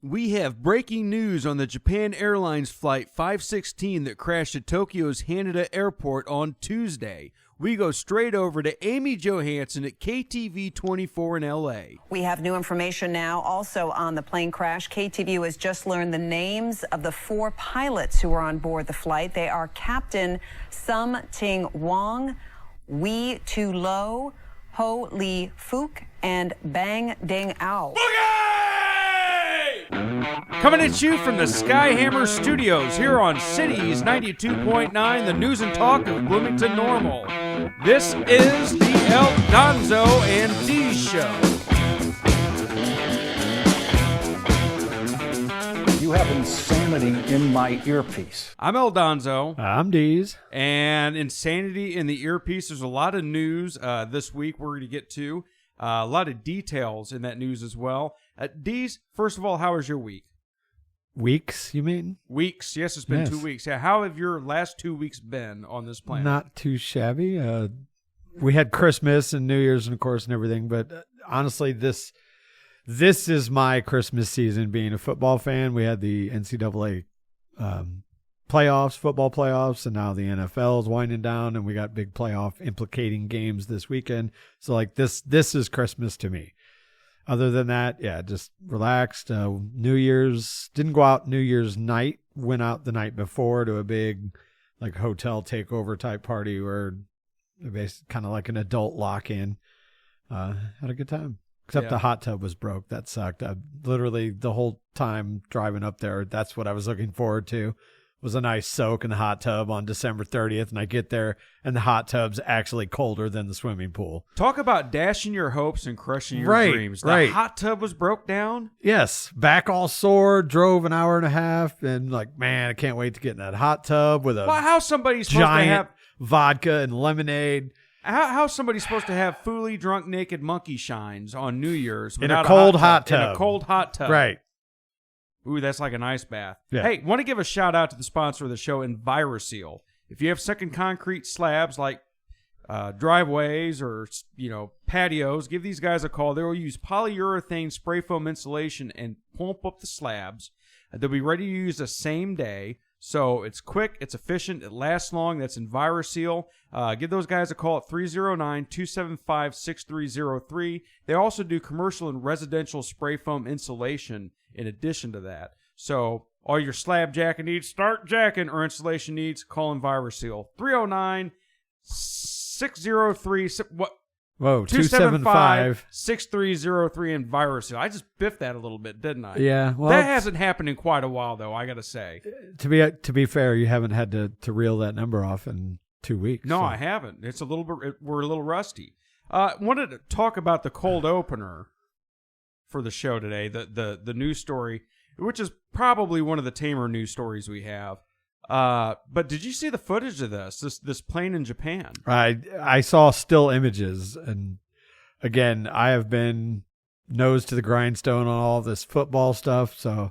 We have breaking news on the Japan Airlines Flight 516 that crashed at Tokyo's Haneda Airport on Tuesday. We go straight over to Amy Johansson at KTV 24 in L.A. We have new information now also on the plane crash. KTVU has just learned the names of the 4 pilots who were on board the flight. They are Captain Sum Ting Wong, Wee Tu Lo, Ho Lee Fook, and Bang Ding Ao. Coming at you from the Skyhammer Studios here on Cities 92.9, the news and talk of Bloomington Normal. This is the El Donzo and Dee Show. You have insanity in my earpiece. I'm El Donzo. I'm Deez. And insanity in the earpiece. There's a lot of news this week we're going to get to. A lot of details in that news as well. Deez, first of all, how was your week? Weeks, you mean? Weeks. Yes, it's been 2 weeks. Yeah, how have your last 2 weeks been on this planet? Not too shabby. We had Christmas and New Year's, and of course, and everything. But honestly, this is my Christmas season. Being a football fan, we had the NCAA playoffs, football playoffs, and now the NFL is winding down, and we got big playoff implicating games this weekend. So, like this is Christmas to me. Other than that, yeah, just relaxed. New Year's, didn't go out New Year's night. Went out the night before to a big, like, hotel takeover type party where basically kind of like an adult lock-in. Had a good time. Except the hot tub was broke. That sucked. Literally the whole time driving up there, that's what I was looking forward to. Was a nice soak in the hot tub on December 30th, and I get there, and the hot tub's actually colder than the swimming pool. Talk about dashing your hopes and crushing your dreams. The hot tub was broke down? Yes. Back all sore, drove an hour and a half, and like, man, I can't wait to get in that hot tub with a how's somebody supposed giant to have vodka and lemonade. How's somebody supposed to have fully drunk naked monkey shines on New Year's in a cold hot tub? In a cold hot tub. Right. Ooh, that's like an ice bath. Yeah. Hey, want to give a shout out to the sponsor of the show, EnviroSeal. If you have second concrete slabs like driveways or patios, give these guys a call. They will use polyurethane spray foam insulation and pump up the slabs. They'll be ready to use the same day. So it's quick, it's efficient, it lasts long. That's EnviroSeal. Give those guys a call at 309-275-6303. They also do commercial and residential spray foam insulation in addition to that. So all your slab jacking needs, start jacking, or insulation needs, call EnviroSeal. 309-603... Whoa, 275 6303 EnviroSeal. I just biffed that a little bit, didn't I? Yeah. Well, that hasn't happened in quite a while, though, I got to say. To be fair, you haven't had to reel that number off in 2 weeks. No, so. I haven't. It's a little bit. We're a little rusty. Wanted to talk about the cold opener for the show today. The news story, which is probably one of the tamer news stories we have. But did you see the footage of this plane in Japan? I saw still images, and again, I have been nose to the grindstone on all this football stuff, so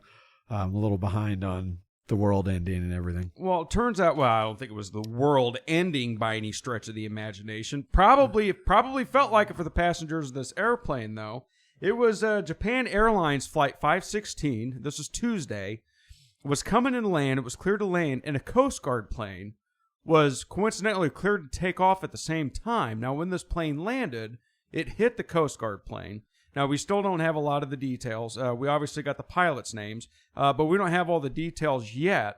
I'm a little behind on the world ending and everything. Well, it turns out, I don't think it was the world ending by any stretch of the imagination. It probably felt like it for the passengers of this airplane, though. It was Japan Airlines Flight 516. This was Tuesday. Was coming in to land. It was cleared to land, and a Coast Guard plane was coincidentally cleared to take off at the same time. Now, when this plane landed, it hit the Coast Guard plane. Now, we still don't have a lot of the details. We obviously got the pilots' names, but we don't have all the details yet.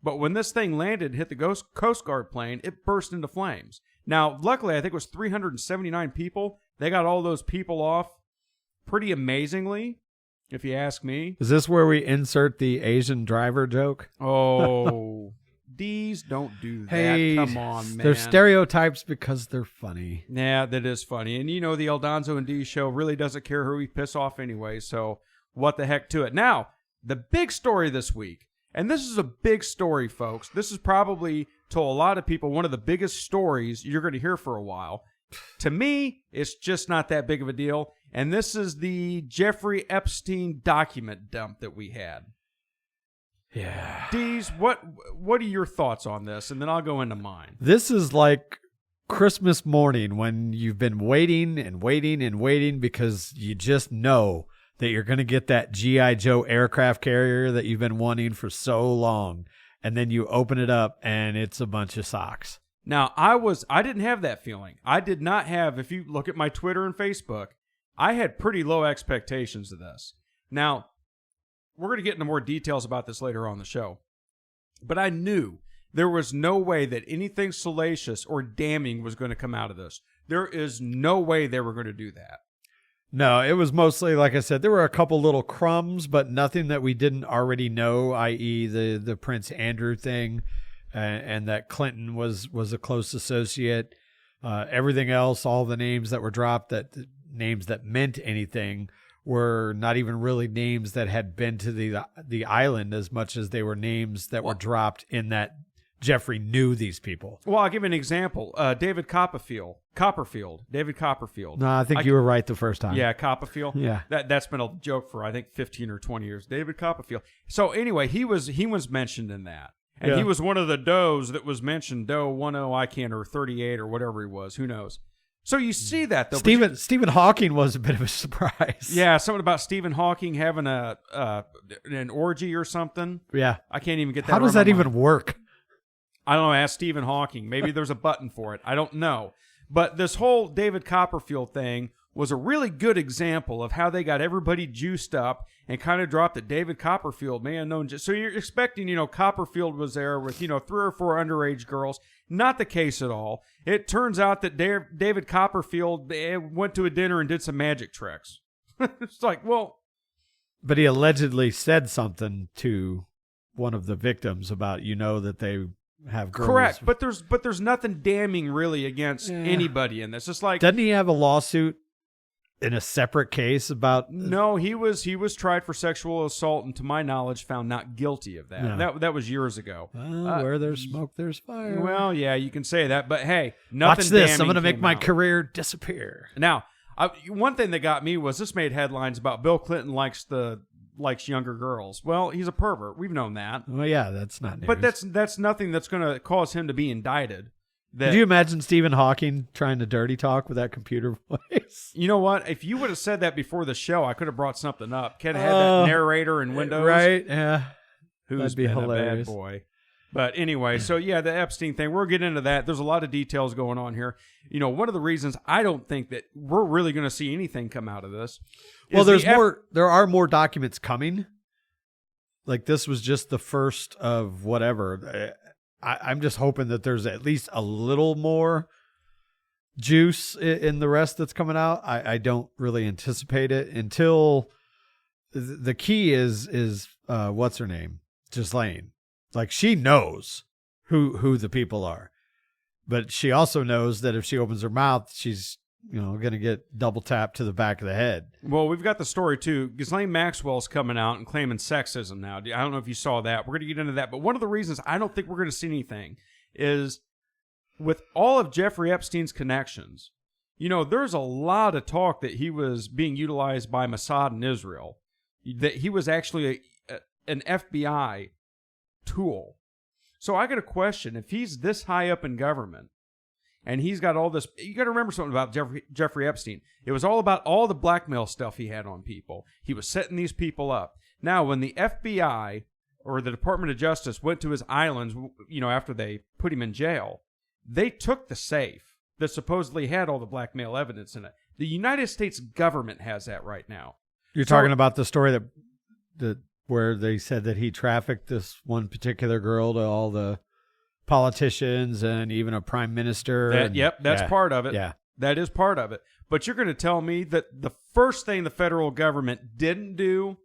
But when this thing landed and hit the Coast Guard plane, it burst into flames. Now, luckily, I think it was 379 people. They got all those people off pretty amazingly, if you ask me. Is this where we insert the Asian driver joke? Oh, these don't do that. Hey, come on, man. They're stereotypes because they're funny. Yeah, that is funny. And the El Donzo and Dee show really doesn't care who we piss off anyway, so what the heck to it. Now, the big story this week, and this is a big story, folks. This is probably, to a lot of people, one of the biggest stories you're going to hear for a while. To me, it's just not that big of a deal. And this is the Jeffrey Epstein document dump that we had. Yeah. Deez, what are your thoughts on this? And then I'll go into mine. This is like Christmas morning when you've been waiting and waiting and waiting because you just know that you're going to get that G.I. Joe aircraft carrier that you've been wanting for so long, and then you open it up and it's a bunch of socks. Now, I didn't have that feeling. I did not have, if you look at my Twitter and Facebook, I had pretty low expectations of this. Now, we're going to get into more details about this later on in the show, but I knew there was no way that anything salacious or damning was going to come out of this. There is no way they were going to do that. No, it was mostly, like I said, there were a couple little crumbs, but nothing that we didn't already know, i.e. the Prince Andrew thing, and that Clinton was a close associate. Everything else, all the names that were dropped, names that meant anything, were not even really names that had been to the island as much as they were names that were dropped in that Jeffrey knew these people. Well, I'll give you an example. David Copperfield. David Copperfield. No, I think you were right the first time. Yeah, Copperfield. Yeah. That's been a joke for, I think, 15 or 20 years. David Copperfield. So anyway, he was mentioned in that. And Yeah. he was one of the Does that was mentioned, Doe 10, I can't, or 38 or whatever he was. Who knows? So you see that, though. Stephen Hawking was a bit of a surprise. Yeah, something about Stephen Hawking having an orgy or something. Yeah. I can't even get that. How does that even work? I don't know. Ask Stephen Hawking. Maybe there's a button for it. I don't know. But this whole David Copperfield thing was a really good example of how they got everybody juiced up and kind of dropped that David Copperfield may have known. So you're expecting, Copperfield was there with, 3 or 4 underage girls. Not the case at all. It turns out that David Copperfield went to a dinner and did some magic tricks. It's like, well. But he allegedly said something to one of the victims about, that they have girls. Correct, but there's nothing damning really against anybody in this. It's like, doesn't he have a lawsuit in a separate case about? No, he was tried for sexual assault and, to my knowledge, found not guilty of that. No. That was years ago. Where there's smoke, there's fire. Well, yeah, you can say that, but hey, nothing. Watch this. damning I'm going to make came my out. career disappear. Now, one thing that got me was this made headlines about Bill Clinton likes younger girls. Well, he's a pervert. We've known that. Well, yeah, that's not news. But that's nothing that's going to cause him to be indicted. Could you imagine Stephen Hawking trying to dirty talk with that computer voice? You know what? If you would have said that before the show, I could have brought something up. Could have had that narrator in Windows. Right, yeah. Who's That'd be been hilarious. a bad boy. But anyway, so yeah, the Epstein thing, we'll get into that. There's a lot of details going on here. One of the reasons I don't think that we're really going to see anything come out of this. Well, there are more documents coming. Like, this was just the first of whatever. I'm just hoping that there's at least a little more juice in the rest that's coming out. I don't really anticipate it until the key is what's her name? Ghislaine. Like, she knows who the people are, but she also knows that if she opens her mouth, she's going to get double tapped to the back of the head. Well, we've got the story too. Ghislaine Maxwell's coming out and claiming sexism now. I don't know if you saw that. We're going to get into that. But one of the reasons I don't think we're going to see anything is with all of Jeffrey Epstein's connections, there's a lot of talk that he was being utilized by Mossad in Israel, that he was actually an FBI tool. So I got a question. If he's this high up in government, and he's got all this, you got to remember something about Jeffrey Epstein. It was all about all the blackmail stuff he had on people. He was setting these people up. Now, when the FBI or the Department of Justice went to his islands, after they put him in jail, they took the safe that supposedly had all the blackmail evidence in it. The United States government has that right now. You're talking about the story that where they said that he trafficked this one particular girl to all the politicians and even a prime minister. That's part of it. Yeah. That is part of it. But you're going to tell me that the first thing the federal government didn't do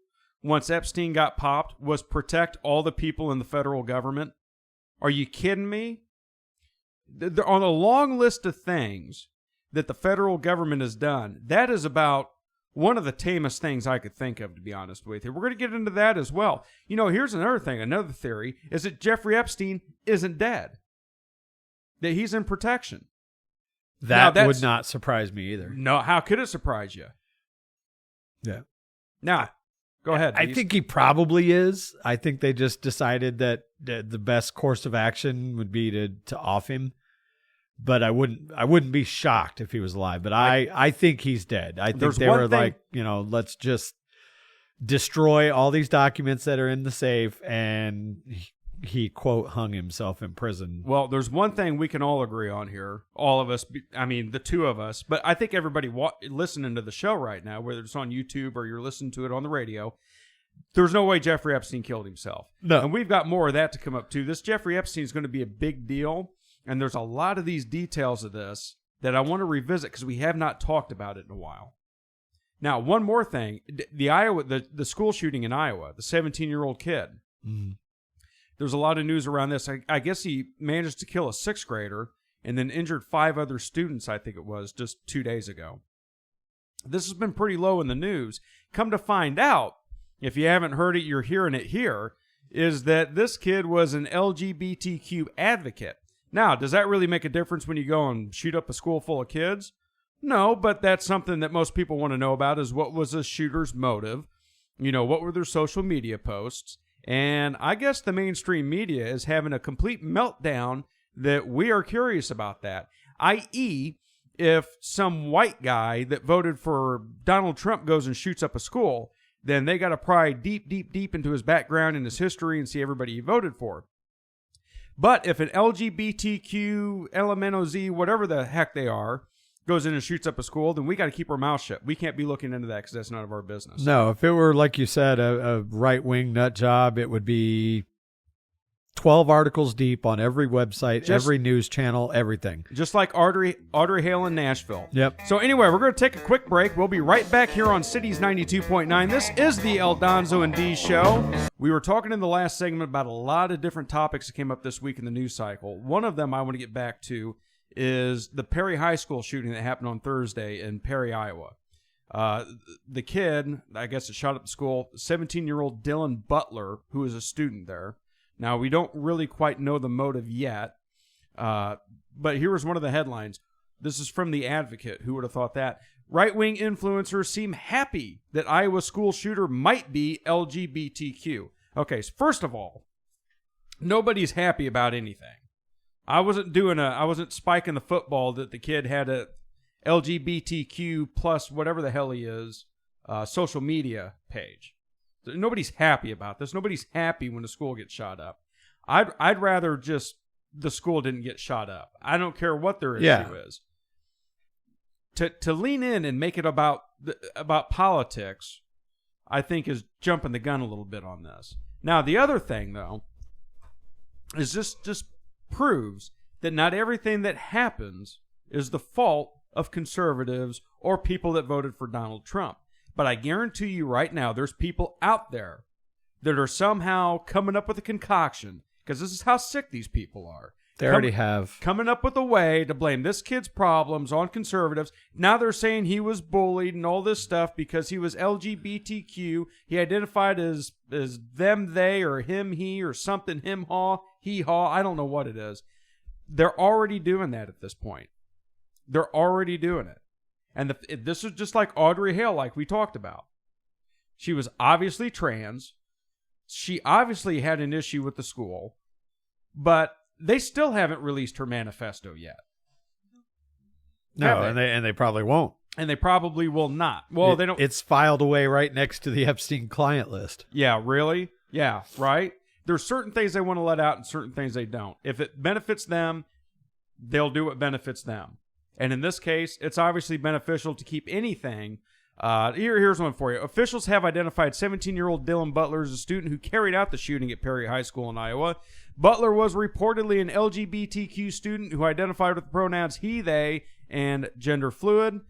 once Epstein got popped was protect all the people in the federal government? Are you kidding me? They're on a long list of things that the federal government has done. That is about one of the tamest things I could think of, to be honest with you. We're going to get into that as well. Here's another thing. Another theory is that Jeffrey Epstein isn't dead. That he's in protection. That would not surprise me either. No, how could it surprise you? Yeah. Now, go ahead. I think he probably is. I think they just decided that the best course of action would be to off him. But I wouldn't be shocked if he was alive. But I think he's dead. I think they were like, let's just destroy all these documents that are in the safe, and he quote hung himself in prison. Well, there's one thing we can all agree on here, all of us. I mean, the two of us, but I think everybody listening to the show right now, whether it's on YouTube or you're listening to it on the radio, there's no way Jeffrey Epstein killed himself. No. And we've got more of that to come up too. This Jeffrey Epstein is going to be a big deal, and there's a lot of these details of this that I want to revisit because we have not talked about it in a while. Now, one more thing. The school shooting in Iowa, the 17-year-old kid. Mm. There's a lot of news around this. I guess he managed to kill a 6th grader and then injured 5 other students, I think it was, just 2 days ago. This has been pretty low in the news. Come to find out, if you haven't heard it, you're hearing it here, is that this kid was an LGBTQ advocate. Now, does that really make a difference when you go and shoot up a school full of kids? No, but that's something that most people want to know about is what was the shooter's motive? You know, what were their social media posts? And I guess the mainstream media is having a complete meltdown that we are curious about that. I.e., if some white guy that voted for Donald Trump goes and shoots up a school, then they got to pry deep, deep, deep into his background and his history and see everybody he voted for. But if an LGBTQ, LMNOZ, whatever the heck they are, goes in and shoots up a school, then we got to keep our mouth shut. We can't be looking into that because that's none of our business. No, if it were, like you said, a right-wing nut job, it would be 12 articles deep on every website, every news channel, everything. Just like Audrey Hale in Nashville. Yep. So anyway, we're going to take a quick break. We'll be right back here on Cities 92.9. This is the El Donzo and D Show. We were talking in the last segment about a lot of different topics that came up this week in the news cycle. One of them I want to get back to is the Perry High School shooting that happened on Thursday in Perry, Iowa. The kid, I guess that shot up the school, 17-year-old Dylan Butler, who is a student there. Now, we don't really quite know the motive yet, but here was one of the headlines. This is from The Advocate. Who would have thought that? Right-wing influencers seem happy that Iowa school shooter might be LGBTQ. Okay, so first of all, nobody's happy about anything. I wasn't spiking the football that the kid had a LGBTQ plus whatever the hell he is social media page. Nobody's happy about this. Nobody's happy when the school gets shot up. I'd rather just the school didn't get shot up. I don't care what their issue is. To lean in and make it about politics, I think is jumping the gun a little bit on this. Now, the other thing, though, is just proves that not everything that happens is the fault of conservatives or people that voted for Donald Trump. But I guarantee you right now, there's people out there that are somehow coming up with a concoction, because this is how sick these people are. They already have. Coming up with a way to blame this kid's problems on conservatives. Now they're saying he was bullied and all this stuff because he was LGBTQ. He identified as them, they, or him, he, or something, him, haw, he, haw. I don't know what it is. They're already doing that at this point. They're already doing it. And this is just like Audrey Hale, like we talked about. She was obviously trans. She obviously had an issue with the school. But they still haven't released her manifesto yet. No, and they probably won't. And they probably will not. Well, they don't. It's filed away right next to the Epstein client list. Yeah, really? Yeah, right? There's certain things they want to let out and certain things they don't. If it benefits them, they'll do what benefits them. And in this case, it's obviously beneficial to keep anything. Here's one for you. Officials have identified 17-year-old Dylan Butler as a student who carried out the shooting at Perry High School in Iowa. Butler was reportedly an LGBTQ student who identified with the pronouns he, they, and gender fluid.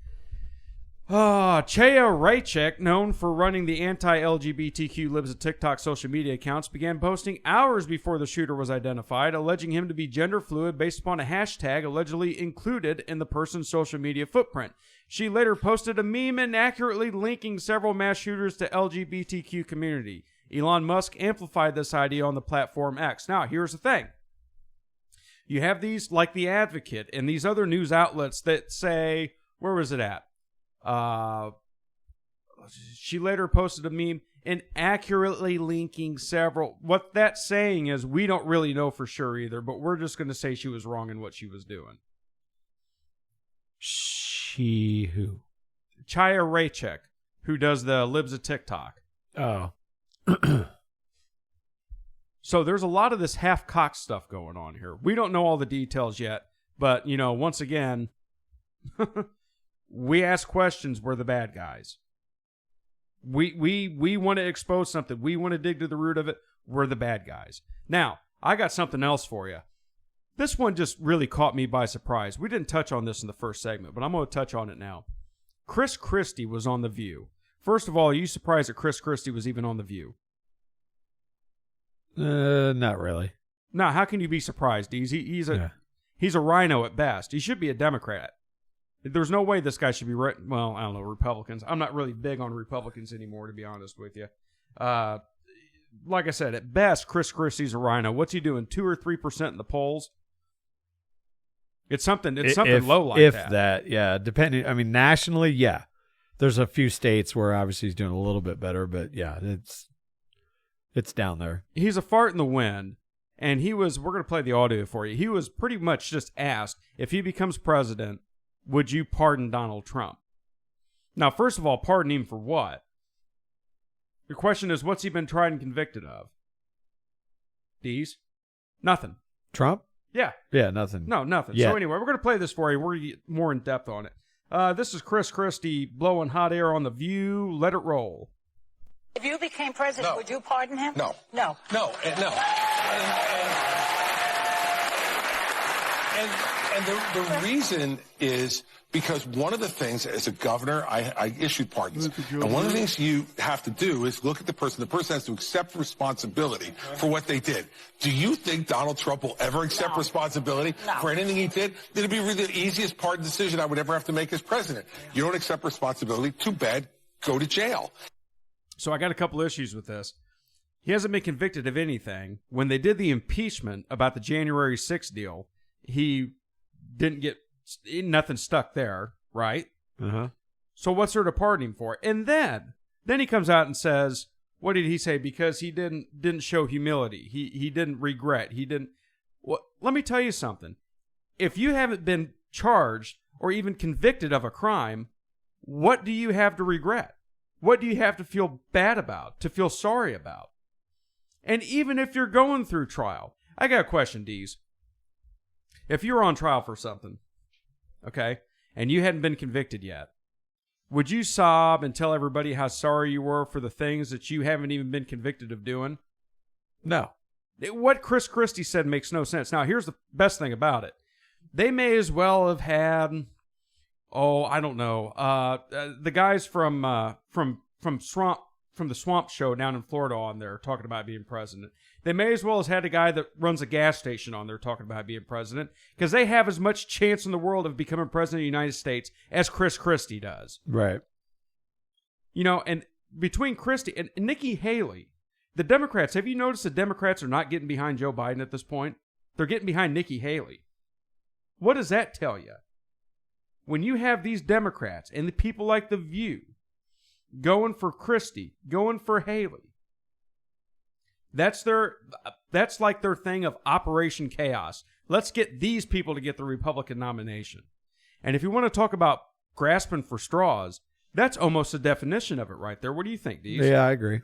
Chaya Raychek, known for running the anti-LGBTQ Libs of TikTok social media accounts, began posting hours before the shooter was identified, alleging him to be gender fluid based upon a hashtag allegedly included in the person's social media footprint. She later posted a meme inaccurately linking several mass shooters to LGBTQ community. Elon Musk amplified this idea on the platform X. Now, here's the thing. You have these, like The Advocate, and these other news outlets that say, where was it at? She later posted a meme inaccurately linking several. What that's saying is we don't really know for sure either, but we're just going to say she was wrong in what she was doing. She who? Chaya Raychek, who does the Libs of TikTok. Oh. So there's a lot of this half-cocked stuff going on here. We don't know all the details yet, but, once again, we ask questions, we're the bad guys. We want to expose something. We want to dig to the root of it. We're the bad guys. Now, I got something else for you. This one just really caught me by surprise. We didn't touch on this in the first segment, but I'm going to touch on it now. Chris Christie was on The View. First of all, are you surprised that Chris Christie was even on The View? Not really. Now, how can you be surprised? He's a rhino at best. He should be a Democrat. There's no way this guy should be, well, I don't know, Republicans. I'm not really big on Republicans anymore, to be honest with you. Like I said, at best, Chris Christie's a rhino. What's he doing, 2 or 3% in the polls? It's something low like if that. If that, yeah. Depending, I mean, nationally, yeah. There's a few states where obviously he's doing a little bit better, but yeah, it's down there. He's a fart in the wind, and we're going to play the audio for you. He was pretty much just asked, if he becomes president, would you pardon Donald Trump? Now, first of all, pardon him for what? Your question is, what's he been tried and convicted of? Dees? Nothing. Trump? Yeah. Yeah, nothing. No, nothing. Yeah. So anyway, we're going to play this for you. We're going to get more in depth on it. This is Chris Christie blowing hot air on The View. Let it roll. If you became president, would you pardon him? No. No. No. No. And the reason is because one of the things, as a governor, I issued pardons. And one of the things you have to do is look at the person. The person has to accept responsibility for what they did. Do you think Donald Trump will ever accept responsibility for anything he did? It'd be really the easiest pardon decision I would ever have to make as president. You don't accept responsibility, too bad, go to jail. So I got a couple issues with this. He hasn't been convicted of anything. When they did the impeachment about the January 6th deal, he didn't get nothing stuck there, right? Uh-huh. So what's there to pardon him for? And then he comes out and says, what did he say? Because he didn't show humility. He didn't regret. He didn't. Well, let me tell you something. If you haven't been charged or even convicted of a crime, what do you have to regret? What do you have to feel bad about, to feel sorry about? And even if you're going through trial, I got a question, Dees. If you're on trial for something, okay, and you hadn't been convicted yet, would you sob and tell everybody how sorry you were for the things that you haven't even been convicted of doing? No. What Chris Christie said makes no sense. Now, here's the best thing about it. They may as well have had, I don't know, the guys from the Swamp Show down in Florida on there talking about being president. They may as well have had a guy that runs a gas station on there talking about being president, because they have as much chance in the world of becoming president of the United States as Chris Christie does. Right. And between Christie and Nikki Haley, the Democrats, have you noticed the Democrats are not getting behind Joe Biden at this point? They're getting behind Nikki Haley. What does that tell you? When you have these Democrats and the people like The View going for Christie, going for Haley, that's like their thing of Operation Chaos. Let's get these people to get the Republican nomination. And if you want to talk about grasping for straws, that's almost the definition of it right there. What do you think, Dees? Yeah, I agree.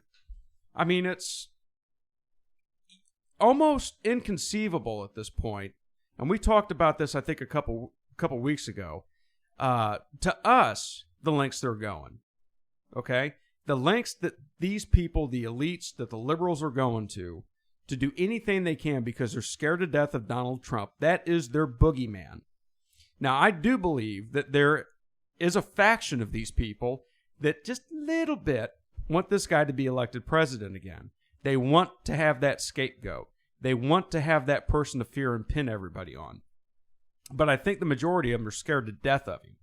I mean, it's almost inconceivable at this point. And we talked about this, I think, a couple weeks ago. To us, the lengths they're going. Okay? The lengths that these people, the elites, that the liberals are going to do anything they can because they're scared to death of Donald Trump. That is their boogeyman. Now, I do believe that there is a faction of these people that just a little bit want this guy to be elected president again. They want to have that scapegoat. They want to have that person to fear and pin everybody on. But I think the majority of them are scared to death of him.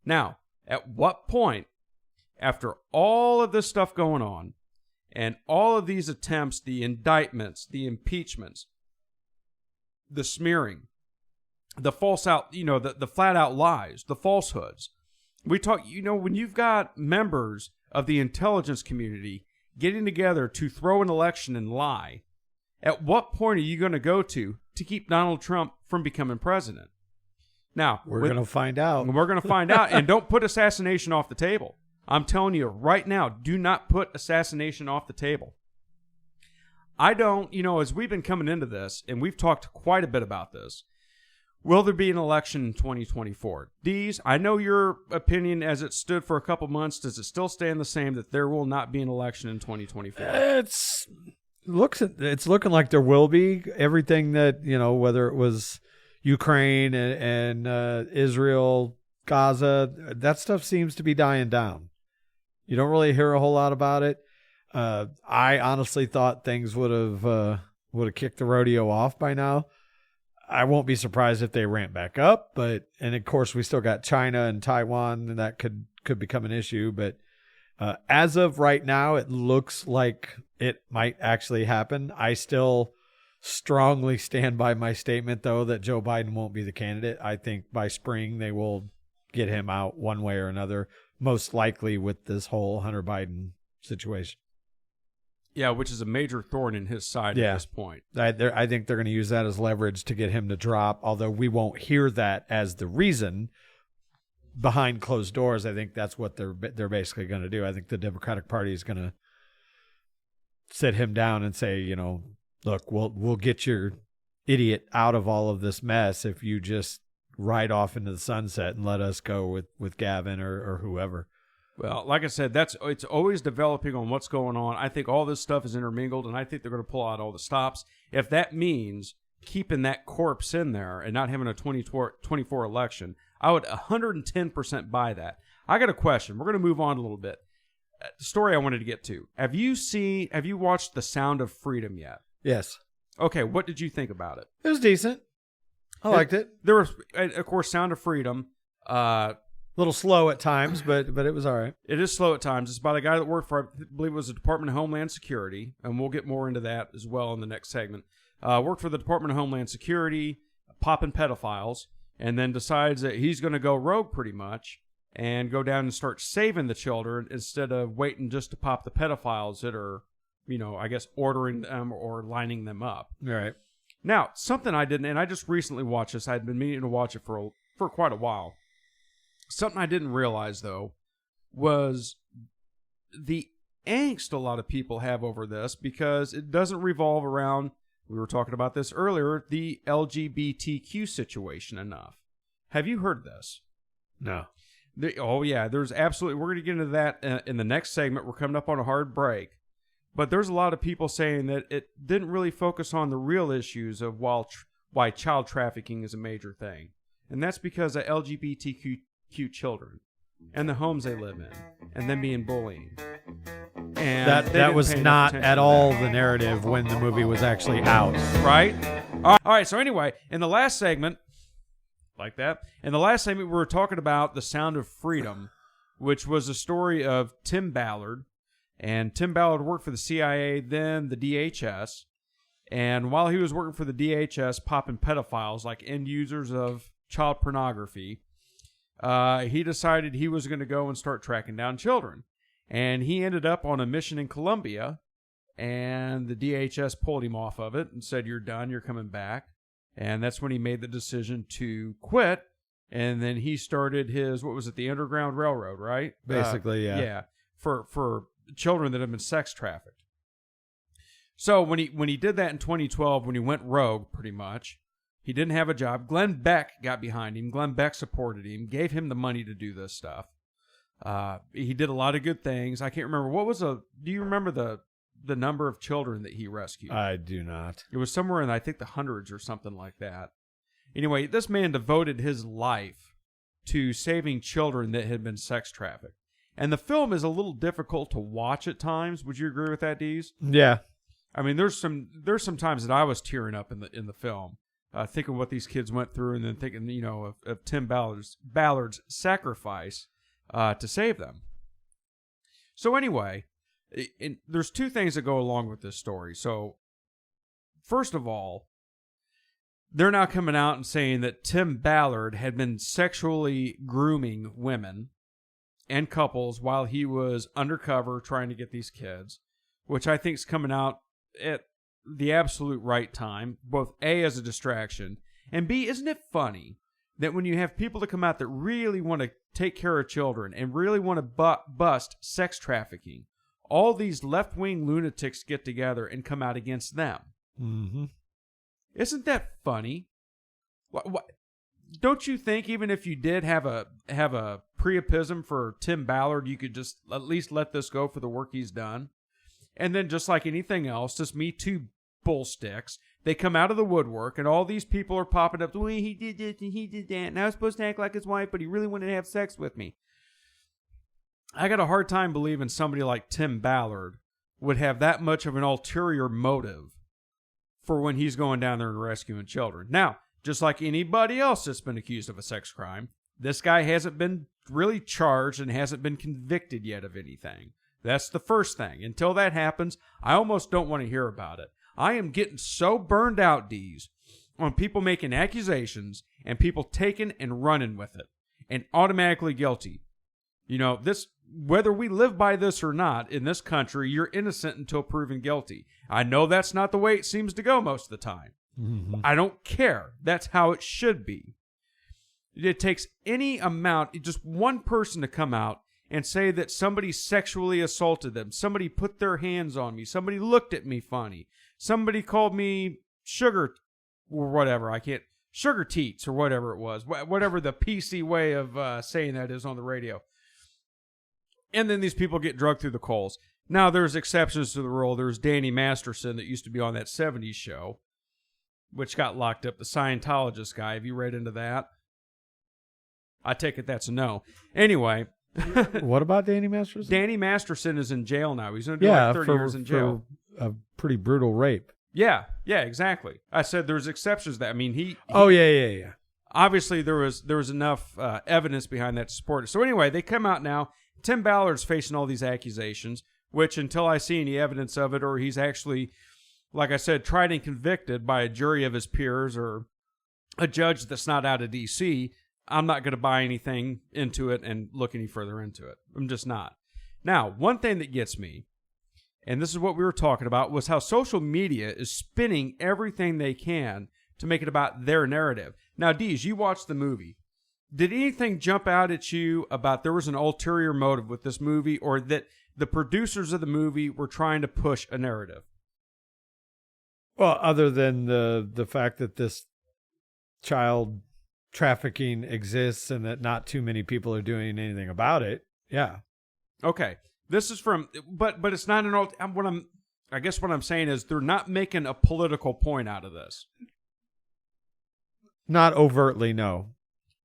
Now, at what point, after all of this stuff going on, and all of these attempts, the indictments, the impeachments, the smearing, the false out, the flat out lies, the falsehoods. We talk, when you've got members of the intelligence community getting together to throw an election and lie, at what point are you going to go to keep Donald Trump from becoming president? Now, we're going to find out. We're going to find out, and don't put assassination off the table. I'm telling you right now, do not put assassination off the table. I don't, as we've been coming into this, and we've talked quite a bit about this, will there be an election in 2024? Dees, I know your opinion as it stood for a couple months. Does it still stand the same that there will not be an election in 2024? It's looking like there will be. Everything that, whether it was Ukraine and Israel, Gaza, that stuff seems to be dying down. You don't really hear a whole lot about it. I honestly thought things would have kicked the rodeo off by now. I won't be surprised if they ramp back up, and of course we still got China and Taiwan, and that could become an issue. But as of right now, it looks like it might actually happen. I still strongly stand by my statement, though, that Joe Biden won't be the candidate. I think by spring they will get him out one way or another, most likely with this whole Hunter Biden situation. Yeah, which is a major thorn in his side at this point. I think they're going to use that as leverage to get him to drop, although we won't hear that as the reason behind closed doors. I think that's what they're basically going to do. I think the Democratic Party is going to sit him down and say, look, we'll get your idiot out of all of this mess if you just ride off into the sunset and let us go with Gavin or whoever. Well, like I said, it's always developing on what's going on. I think all this stuff is intermingled, and I think they're going to pull out all the stops. If that means keeping that corpse in there and not having a 2024 election, I would 110% buy that. I got a question. We're going to move on a little bit. The story I wanted to get to. Have you watched The Sound of Freedom yet? Yes. Okay, what did you think about it? It was decent. I liked it. There was, of course, Sound of Freedom. A little slow at times, but it was all right. It is slow at times. It's about a guy that worked for, I believe it was the Department of Homeland Security, and we'll get more into that as well in the next segment. Worked for the Department of Homeland Security, popping pedophiles, and then decides that he's going to go rogue pretty much and go down and start saving the children instead of waiting just to pop the pedophiles that are, I guess, ordering them or lining them up. All right. Now, something I didn't, and I just recently watched this. I had been meaning to watch it for quite a while. Something I didn't realize, though, was the angst a lot of people have over this because it doesn't revolve around, we were talking about this earlier, the LGBTQ situation enough. Have you heard this? No. There's absolutely, we're going to get into that in the next segment. We're coming up on a hard break. But there's a lot of people saying that it didn't really focus on the real issues of why child trafficking is a major thing. And that's because of LGBTQ children and the homes they live in and them being bullied. And that was not at all the narrative when the movie was actually out. Right? All right. So anyway, in the last segment, we were talking about The Sound of Freedom, which was a story of Tim Ballard. And Tim Ballard worked for the CIA, then the DHS. And while he was working for the DHS, popping pedophiles, like end users of child pornography, he decided he was going to go and start tracking down children. And he ended up on a mission in Colombia, and the DHS pulled him off of it and said, "You're done, you're coming back." And that's when he made the decision to quit. And then he started his, the Underground Railroad, right? Basically, yeah. Yeah, for children that have been sex trafficked. So when he did that in 2012, when he went rogue, pretty much, he didn't have a job. Glenn Beck got behind him. Glenn Beck supported him, gave him the money to do this stuff. He did a lot of good things. I can't remember. Do you remember the number of children that he rescued? I do not. It was somewhere in, I think, the hundreds or something like that. Anyway, this man devoted his life to saving children that had been sex trafficked. And the film is a little difficult to watch at times. Would you agree with that, Dees? Yeah. I mean, there's some times that I was tearing up in the film, thinking what these kids went through, and then thinking, of Tim Ballard's sacrifice to save them. So anyway, there's two things that go along with this story. So, first of all, they're now coming out and saying that Tim Ballard had been sexually grooming women and couples while he was undercover trying to get these kids, which I think is coming out at the absolute right time, both A, as a distraction, and B, isn't it funny that when you have people that come out that really want to take care of children and really want to bust sex trafficking, all these left-wing lunatics get together and come out against them. Mm-hmm. Isn't that funny? What? Don't you think even if you did have a priapism for Tim Ballard, you could just at least let this go for the work he's done? And then just like anything else, this Me Too bull sticks. They come out of the woodwork, and all these people are popping up. Well, he did this and he did that, and I was supposed to act like his wife, but he really wanted to have sex with me. I got a hard time believing somebody like Tim Ballard would have that much of an ulterior motive for when he's going down there and rescuing children. Now, just like anybody else that's been accused of a sex crime, this guy hasn't been really charged and hasn't been convicted yet of anything. That's the first thing. Until that happens, I almost don't want to hear about it. I am getting so burned out, Deez, on people making accusations and people taking and running with it and automatically guilty. You know, this, whether we live by this or not in this country, you're innocent until proven guilty. I know that's not the way it seems to go most of the time. Mm-hmm. I don't care. That's how it should be. It takes any amount, just one person to come out and say that somebody sexually assaulted them, somebody put their hands on me, somebody looked at me funny, somebody called me sugar or whatever, sugar teats or whatever it was, whatever the PC way of saying that is on the radio. And then these people get drugged through the coals. Now, there's exceptions to the rule. There's Danny Masterson that used to be on that 70s show, which got locked up, the Scientologist guy. Have you read into that? I take it that's a no. Anyway. What about Danny Masterson? Danny Masterson is in jail now. He's going to do like 30 years in jail. For a pretty brutal rape. Yeah, exactly. I said there's exceptions to that. I mean, he yeah. Obviously, there was enough evidence behind that to support it. So anyway, they come out now. Tim Ballard's facing all these accusations, which until I see any evidence of it or he's actually, like I said, tried and convicted by a jury of his peers or a judge that's not out of D.C., I'm not going to buy anything into it and look any further into it. I'm just not. Now, one thing that gets me, and this is what we were talking about, was how social media is spinning everything they can to make it about their narrative. Now, Deez, you watched the movie. Did anything jump out at you about there was an ulterior motive with this movie or that the producers of the movie were trying to push a narrative? Well, other than the fact that this child trafficking exists and that not too many people are doing anything about it. Yeah. Okay. This is from, but it's not I guess what I'm saying is they're not making a political point out of this. Not overtly, no.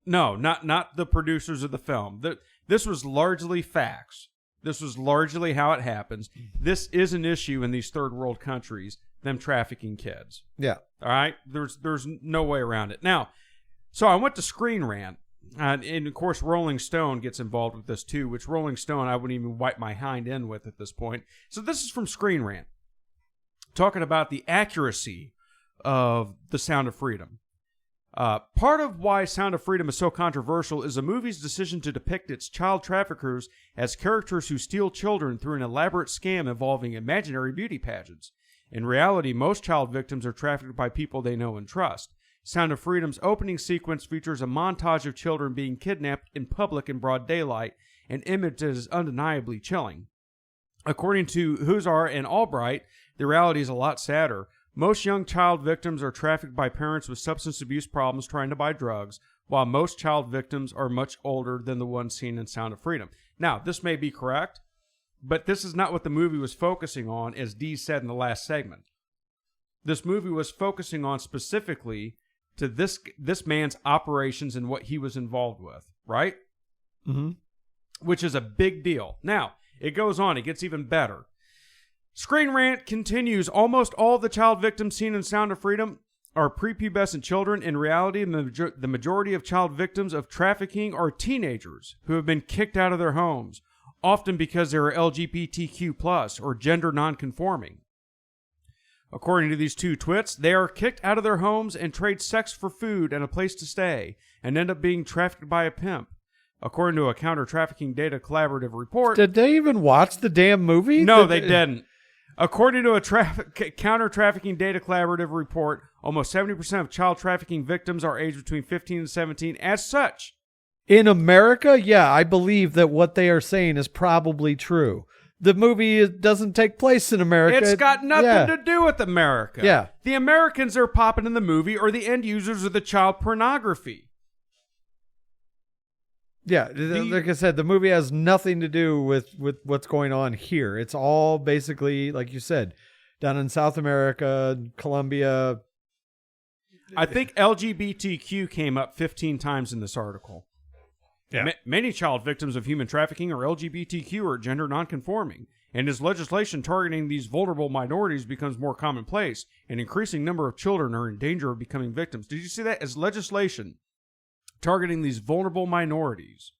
No, not the producers of the film. This was largely facts. This was largely how it happens. This is an issue in these third world countries, them trafficking kids. Yeah. All right? There's no way around it. Now, so I went to Screen Rant, and of course Rolling Stone gets involved with this too, which Rolling Stone I wouldn't even wipe my hind end with at this point. So this is from Screen Rant, talking about the accuracy of The Sound of Freedom. Part of why Sound of Freedom is so controversial is the movie's decision to depict its child traffickers as characters who steal children through an elaborate scam involving imaginary beauty pageants. In reality, most child victims are trafficked by people they know and trust. Sound of Freedom's opening sequence features a montage of children being kidnapped in public in broad daylight, an image that is undeniably chilling. According to Huzar and Albright, the reality is a lot sadder. Most young child victims are trafficked by parents with substance abuse problems trying to buy drugs, while most child victims are much older than the ones seen in Sound of Freedom. Now, this may be correct, but this is not what the movie was focusing on, as Dee said in the last segment. This movie was focusing on specifically to this man's operations and what he was involved with, right? Mm-hmm. Which is a big deal. Now, it goes on. It gets even better. Screen Rant continues. Almost all the child victims seen in Sound of Freedom are prepubescent children. In reality, the majority of child victims of trafficking are teenagers who have been kicked out of their homes, often because they are LGBTQ+ or gender nonconforming. According to these two twits, they are kicked out of their homes and trade sex for food and a place to stay, and end up being trafficked by a pimp. According to a counter-trafficking data collaborative report... Did they even watch the damn movie? No, they didn't. According to a counter-trafficking data collaborative report, almost 70% of child trafficking victims are aged between 15 and 17. As such, in America, yeah, I believe that what they are saying is probably true. The movie doesn't take place in America. It's got nothing to do with America. Yeah. The Americans are popping in the movie or the end users of the child pornography. Yeah, like I said, the movie has nothing to do with what's going on here. It's all basically, like you said, down in South America, Colombia. I think LGBTQ came up 15 times in this article. Yeah. Many child victims of human trafficking are LGBTQ or gender nonconforming, and as legislation targeting these vulnerable minorities becomes more commonplace, an increasing number of children are in danger of becoming victims. Did you see that? As legislation targeting these vulnerable minorities,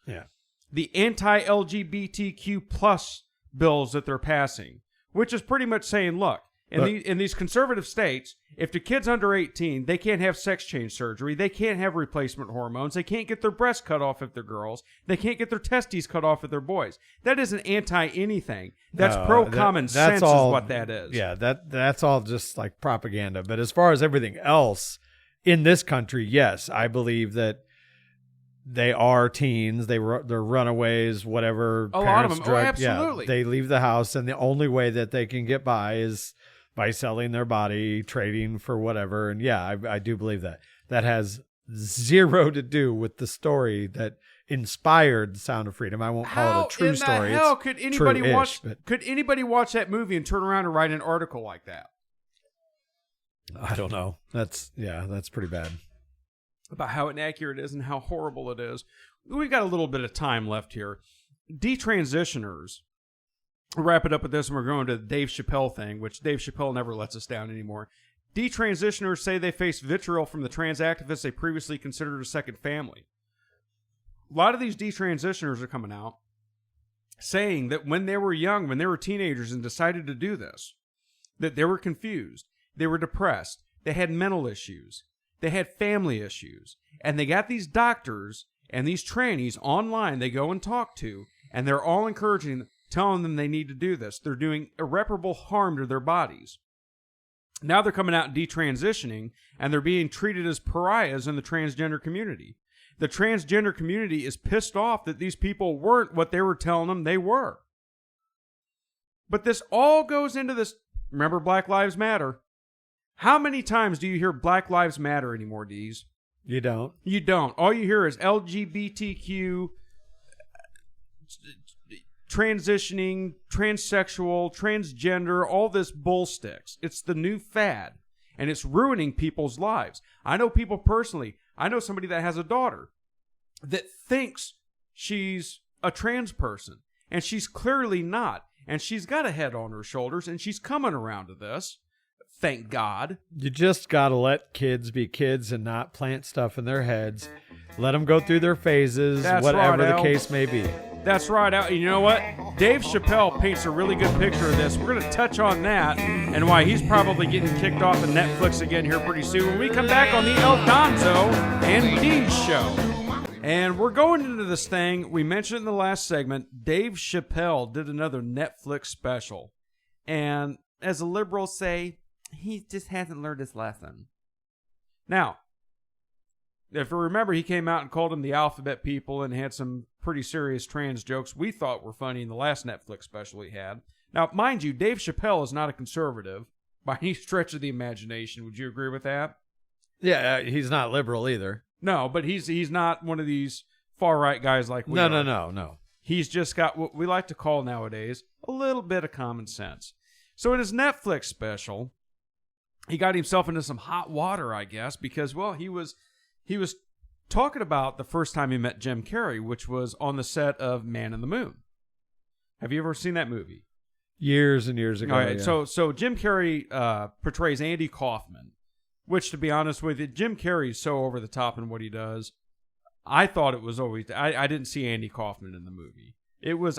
yeah, the anti-LGBTQ plus bills that they're passing, which is pretty much saying, look, in these conservative states, if the kid's under 18, they can't have sex change surgery, they can't have replacement hormones, they can't get their breasts cut off if they're girls, they can't get their testes cut off if they're boys. That isn't anti-anything. That's pro-common sense is what that is. Yeah, that's all just like propaganda. But as far as everything else in this country, yes, I believe that they are teens. They're runaways, whatever. A lot of them. Absolutely. Yeah, they leave the house, and the only way that they can get by is by selling their body, trading for whatever. And yeah, I do believe that. That has zero to do with the story that inspired The Sound of Freedom. I won't call it a true story. How in the hell could anybody watch that movie and turn around and write an article like that? I don't know. That's pretty bad. About how inaccurate it is and how horrible it is. We've got a little bit of time left here. Detransitioners. We'll wrap it up with this, and we're going to the Dave Chappelle thing, which Dave Chappelle never lets us down anymore. Detransitioners say they face vitriol from the trans activists they previously considered a second family. A lot of these detransitioners are coming out saying that when they were young, when they were teenagers and decided to do this, that they were confused, they were depressed, they had mental issues, they had family issues, and they got these doctors and these trannies online they go and talk to, and they're all encouraging them, telling them they need to do this. They're doing irreparable harm to their bodies. Now they're coming out and detransitioning, and they're being treated as pariahs in the transgender community. The transgender community is pissed off that these people weren't what they were telling them they were. But this all goes into this, remember Black Lives Matter. How many times do you hear Black Lives Matter anymore, Deez? You don't. You don't. All you hear is LGBTQ, transitioning, transsexual, transgender, all this bull sticks. It's the new fad, and it's ruining people's lives. I know people personally. I know somebody that has a daughter that thinks she's a trans person, and she's clearly not, and she's got a head on her shoulders, and she's coming around to this. Thank God. You just got to let kids be kids and not plant stuff in their heads. Let them go through their phases, whatever the case may be. That's right, Al. You know what? Dave Chappelle paints a really good picture of this. We're going to touch on that and why he's probably getting kicked off of Netflix again here pretty soon when we come back on the El Donzo and Deez show. And we're going into this thing. We mentioned in the last segment, Dave Chappelle did another Netflix special. And as the liberals say, he just hasn't learned his lesson. Now, if you remember, he came out and called them the alphabet people and had some pretty serious trans jokes we thought were funny in the last Netflix special he had. Now, mind you, Dave Chappelle is not a conservative by any stretch of the imagination. Would you agree with that? Yeah, he's not liberal either. No, but he's not one of these far-right guys like we are. No. He's just got what we like to call nowadays a little bit of common sense. So in his Netflix special, he got himself into some hot water, I guess, because, well, he was talking about the first time he met Jim Carrey, which was on the set of Man in the Moon. Have you ever seen that movie? Years and years ago. All right, yeah. So Jim Carrey portrays Andy Kaufman, which, to be honest with you, Jim Carrey's so over the top in what he does. I thought it was always... I didn't see Andy Kaufman in the movie.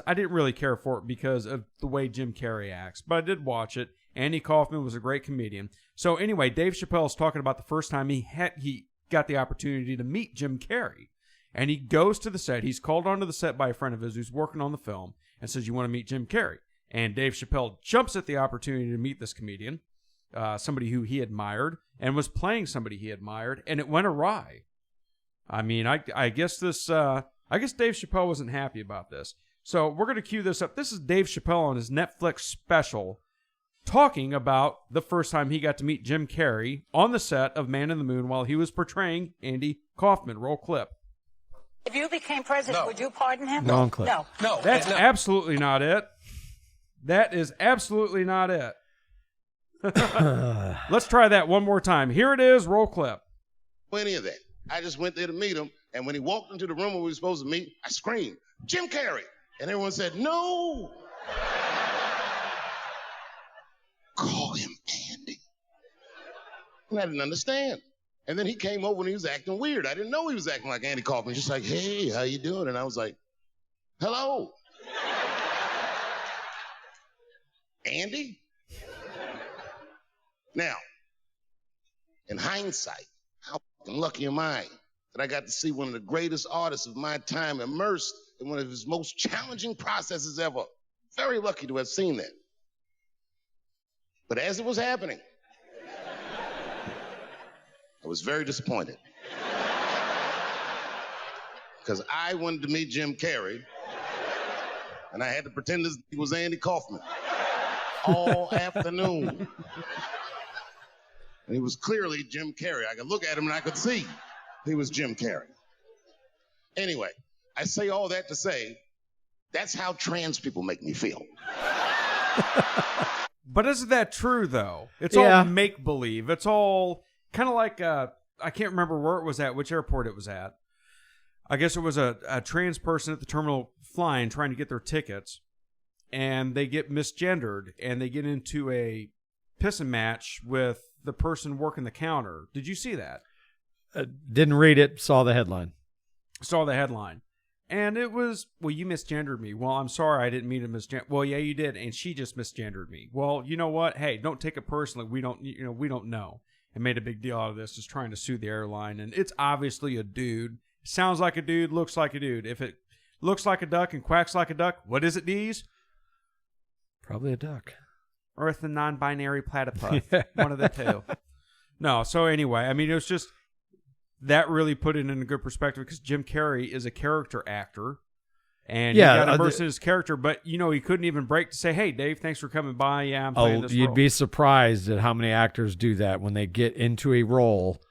I didn't really care for it because of the way Jim Carrey acts, but I did watch it. Andy Kaufman was a great comedian. So anyway, Dave Chappelle's talking about the first time he got the opportunity to meet Jim Carrey. And he goes to the set. He's called onto the set by a friend of his who's working on the film and says, "You want to meet Jim Carrey?" And Dave Chappelle jumps at the opportunity to meet this comedian, somebody who he admired, and was playing somebody he admired, and it went awry. I mean, I guess Dave Chappelle wasn't happy about this. So we're going to cue this up. This is Dave Chappelle on his Netflix special talking about the first time he got to meet Jim Carrey on the set of Man in the Moon while he was portraying Andy Kaufman. Roll clip. If you became president, would you pardon him? Wrong clip. No. That's absolutely not it. That is absolutely not it. Let's try that one more time. Here it is. Roll clip. Any of that. I just went there to meet him, and when he walked into the room where we were supposed to meet, I screamed, "Jim Carrey!" And everyone said, "No!" Call him Andy. And I didn't understand. And then he came over and he was acting weird. I didn't know he was acting like Andy Kaufman. Just like, "Hey, how you doing?" And I was like, "Hello." Andy? Now, in hindsight, how lucky am I that I got to see one of the greatest artists of my time immersed in one of his most challenging processes ever. Very lucky to have seen that. But as it was happening, I was very disappointed. Because I wanted to meet Jim Carrey, and I had to pretend this was Andy Kaufman all afternoon. And he was clearly Jim Carrey. I could look at him and I could see he was Jim Carrey. Anyway, I say all that to say, that's how trans people make me feel. But isn't that true, though? It's Yeah. all make-believe. It's all kind of like, I can't remember where it was at, which airport it was at. I guess it was a trans person at the terminal flying, trying to get their tickets. And they get misgendered, and they get into a pissing match with the person working the counter. Did you see that? Didn't read it, saw the headline. Saw the headline. And it was, "Well, you misgendered me." "Well, I'm sorry, I didn't mean to misgender." "Well, yeah, you did, and she just misgendered me." "Well, you know what? Hey, don't take it personally. We don't know. And made a big deal out of this, just trying to sue the airline. And it's obviously a dude. Sounds like a dude, looks like a dude. If it looks like a duck and quacks like a duck, what is it, Dees? Probably a duck. Or it's the non-binary platypus. One of the two. No, so anyway, I mean, it was just, that really put it in a good perspective because Jim Carrey is a character actor. And he got immersed in his character, but, he couldn't even break to say, "Hey, Dave, thanks for coming by. Yeah, I'm playing this role." You'd be surprised at how many actors do that when they get into a role.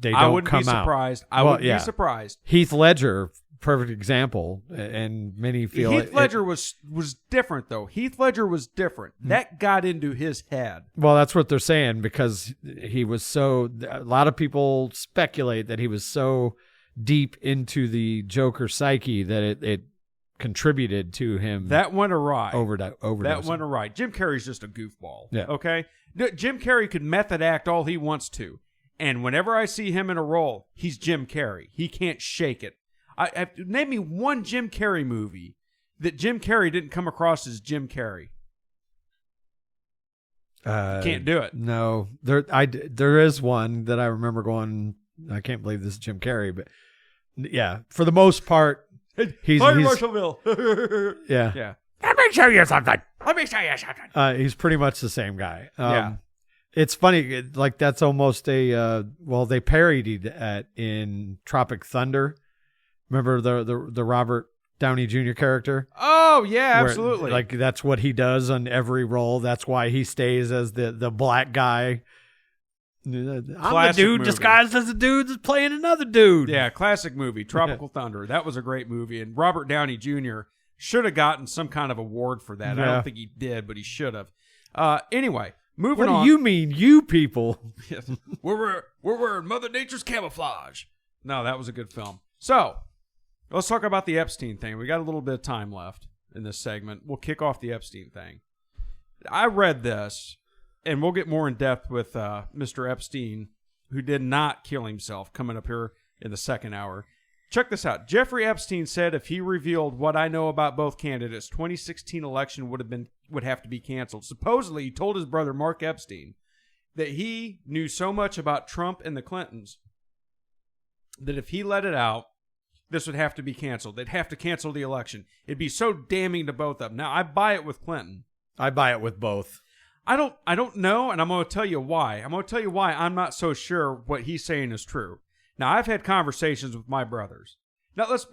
They don't come out. I wouldn't be surprised. I wouldn't be surprised. Heath Ledger, perfect example, and many feel Heath Ledger was different, though. Heath Ledger was different. That got into his head. Well, that's what they're saying because he was so. A lot of people speculate that he was so deep into the Joker psyche that it contributed to him. That went awry. Overdosing. That went awry. Jim Carrey's just a goofball. Yeah. Okay? Jim Carrey could method act all he wants to. And whenever I see him in a role, he's Jim Carrey. He can't shake it. Name me one Jim Carrey movie that Jim Carrey didn't come across as Jim Carrey. Can't do it. No. There is one that I remember going, I can't believe this is Jim Carrey, but yeah, for the most part, he's Marshallville. Yeah. Yeah. Let me show you something. Let me show you something. He's pretty much the same guy. Yeah. It's funny, like that's almost a they parodied that in Tropic Thunder. Remember the Robert Downey Jr. character? Oh yeah, Where, absolutely. like that's what he does on every role. That's why he stays as the black guy. I'm Classic the dude movie. disguised as a dude that's playing another dude. Yeah, classic movie, Tropical Thunder. That was a great movie, and Robert Downey Jr. should have gotten some kind of award for that. I Yeah. don't think he did, but he should have. Anyway, moving What on. do you mean, you people? Yes. We're wearing Mother Nature's camouflage. No, that was a good film. So, let's talk about the Epstein thing. We got a little bit of time left in this segment. We'll kick off the Epstein thing. I read this, and we'll get more in depth with Mr. Epstein, who did not kill himself, coming up here in the second hour. Check this out. Jeffrey Epstein said if he revealed what I know about both candidates, 2016 election would have to be canceled. Supposedly, he told his brother Mark Epstein that he knew so much about Trump and the Clintons that if he let it out, this would have to be canceled. They'd have to cancel the election. It'd be so damning to both of them. Now, I buy it with Clinton. I buy it with both. I don't know, and I'm going to tell you why. I'm going to tell you why I'm not so sure what he's saying is true. Now, I've had conversations with my brothers. Now, let's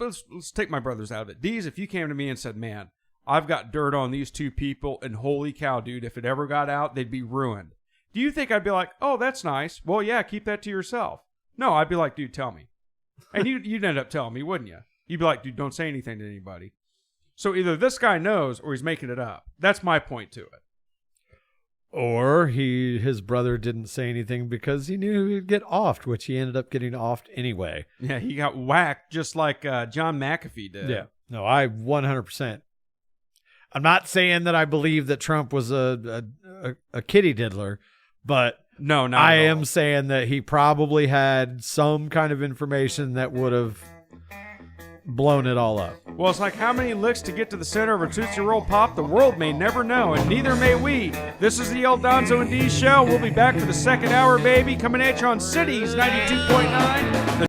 take my brothers out of it. These, if you came to me and said, man, I've got dirt on these two people, and holy cow, dude, if it ever got out, they'd be ruined. Do you think I'd be like, oh, that's nice. Well, yeah, keep that to yourself. No, I'd be like, dude, tell me. And you'd end up telling me, wouldn't you? You'd be like, dude, don't say anything to anybody. So either this guy knows or he's making it up. That's my point to it. Or his brother didn't say anything because he knew he'd get offed, which he ended up getting offed anyway. Yeah, he got whacked just like John McAfee did. Yeah. No, I 100%. I'm not saying that I believe that Trump was a kitty diddler, but no, not I at all. am saying that he probably had some kind of information that would have blown it all up. Well, it's like how many licks to get to the center of a Tootsie Roll Pop, the world may never know, and neither may we. This is the El Donzo and D Show. We'll be back for the second hour, baby, coming at you on Cities 92.9, the